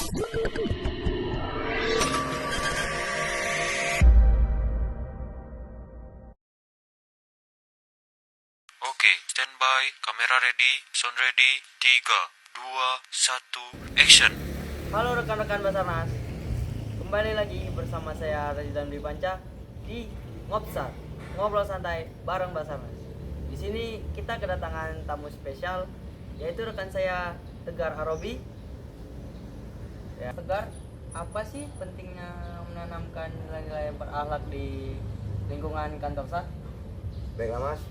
Oke, standby, kamera ready, sound ready, 3, 2, 1, action. Halo rekan-rekan Basarnas, kembali lagi bersama saya Rajidan Dwi Panca di Ngopsar, ngobrol santai bareng Basarnas. Di sini kita kedatangan tamu spesial, yaitu rekan saya Tegar Arobi. Ya, Tegar, apa sih pentingnya menanamkan nilai-nilai berakhlak di lingkungan kantor SAR? Baiklah Mas,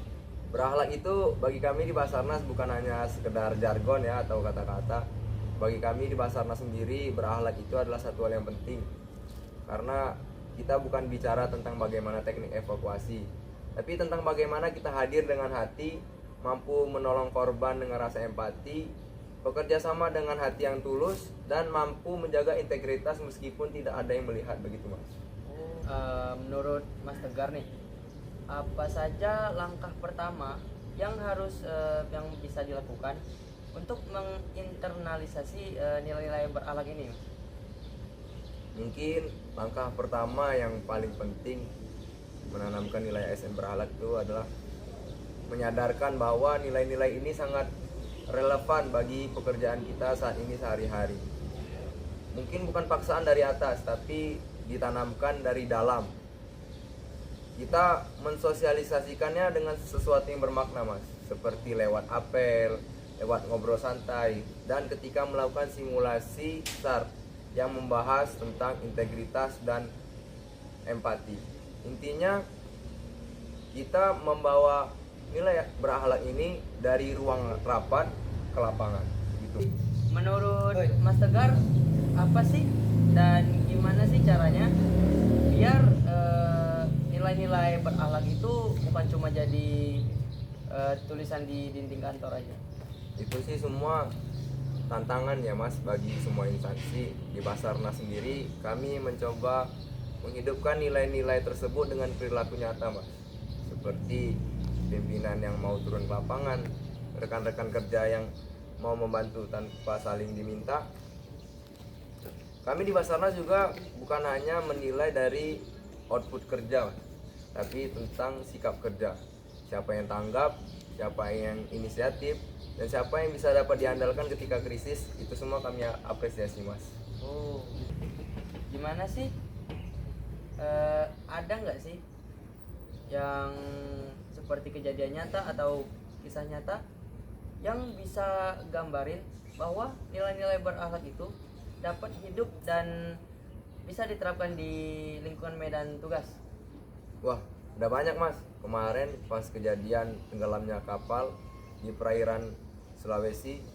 berakhlak itu bagi kami di Basarnas bukan hanya sekedar jargon ya atau kata-kata. Bagi kami di Basarnas sendiri, berakhlak itu adalah satu hal yang penting. Karena kita bukan bicara tentang bagaimana teknik evakuasi, tapi tentang bagaimana kita hadir dengan hati, mampu menolong korban dengan rasa empati, bekerja sama dengan hati yang tulus, dan mampu menjaga integritas meskipun tidak ada yang melihat, begitu Mas. Menurut Mas Tegar nih, apa saja langkah pertama yang harus yang bisa dilakukan untuk menginternalisasi nilai-nilai berakhlak ini? Mungkin langkah pertama yang paling penting menanamkan nilai ASN berakhlak itu adalah menyadarkan bahwa nilai-nilai ini sangat relevan bagi pekerjaan kita saat ini sehari-hari. Mungkin bukan paksaan dari atas, tapi ditanamkan dari dalam. Kita mensosialisasikannya dengan sesuatu yang bermakna Mas, seperti lewat apel, lewat ngobrol santai, dan ketika melakukan simulasi SAR yang membahas tentang integritas dan empati. Intinya kita membawa nilai berakhlak ini dari ruang rapat ke lapangan gitu. Menurut Mas Tegar, apa sih dan gimana sih caranya biar nilai-nilai berakhlak itu bukan cuma jadi tulisan di dinding kantor aja? Itu sih semua tantangan ya Mas bagi semua instansi. Di Basarnas sendiri kami mencoba menghidupkan nilai-nilai tersebut dengan perilaku nyata Mas, seperti pimpinan yang mau turun ke lapangan, rekan-rekan kerja yang mau membantu tanpa saling diminta. Kami di Basarnas juga bukan hanya menilai dari output kerja Mas, tapi tentang sikap kerja. Siapa yang tanggap, siapa yang inisiatif, dan siapa yang bisa dapat diandalkan ketika krisis, itu semua kami apresiasi Mas. Oh, gimana sih? Ada nggak sih yang seperti kejadian nyata atau kisah nyata yang bisa gambarin bahwa nilai-nilai berakhlak itu dapat hidup dan bisa diterapkan di lingkungan medan tugas? Wah, udah banyak Mas. Kemarin pas kejadian tenggelamnya kapal di perairan Sulawesi,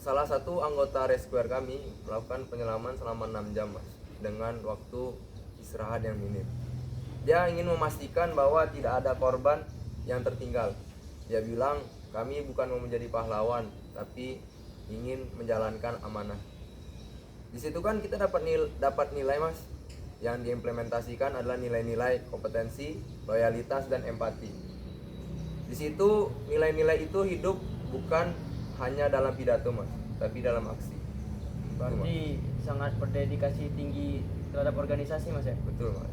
salah satu anggota rescuer kami melakukan penyelaman selama 6 jam Mas, dengan waktu istirahat yang minim. Dia ingin memastikan bahwa tidak ada korban yang tertinggal. Dia bilang, kami bukan mau menjadi pahlawan, tapi ingin menjalankan amanah. Di situ kan kita dapat nilai Mas. Yang diimplementasikan adalah nilai-nilai kompetensi, loyalitas, dan empati. Di situ nilai-nilai itu hidup bukan hanya dalam pidato Mas, tapi dalam aksi. Berarti sangat berdedikasi tinggi terhadap organisasi Mas ya? Betul Mas.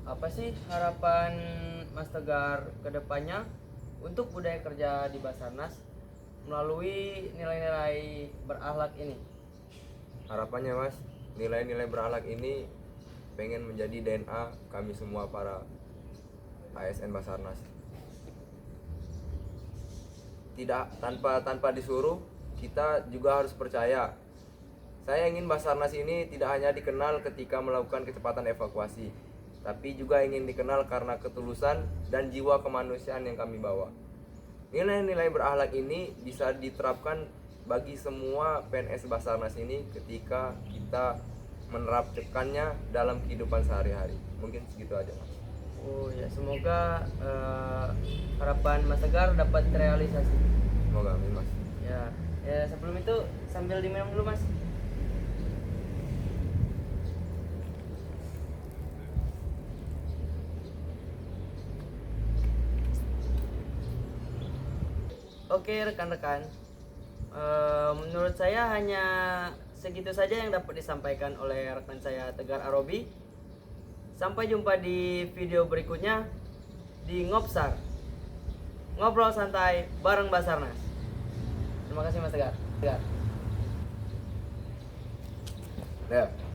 Apa sih harapan Mas Tegar ke depannya untuk budaya kerja di Basarnas melalui nilai-nilai berakhlak ini? Harapannya Mas, nilai-nilai berakhlak ini pengen menjadi DNA kami semua para ASN Basarnas. Tidak tanpa disuruh, kita juga harus percaya. Saya ingin Basarnas ini tidak hanya dikenal ketika melakukan kecepatan evakuasi, tapi juga ingin dikenal karena ketulusan dan jiwa kemanusiaan yang kami bawa. Nilai-nilai berakhlak ini bisa diterapkan bagi semua PNS Basarnas ini ketika kita menerapkannya dalam kehidupan sehari-hari. Mungkin segitu aja Mas. Oh ya, semoga harapan Mas Tegar dapat terrealisasi. Semoga amin Mas. Ya, sebelum itu sambil diminum dulu Mas. Oke rekan-rekan, menurut saya hanya segitu saja yang dapat disampaikan oleh rekan saya Tegar Arobi. Sampai jumpa di video berikutnya di Ngopsar, ngobrol santai bareng Basarnas. Terima kasih Mas Tegar. Ya.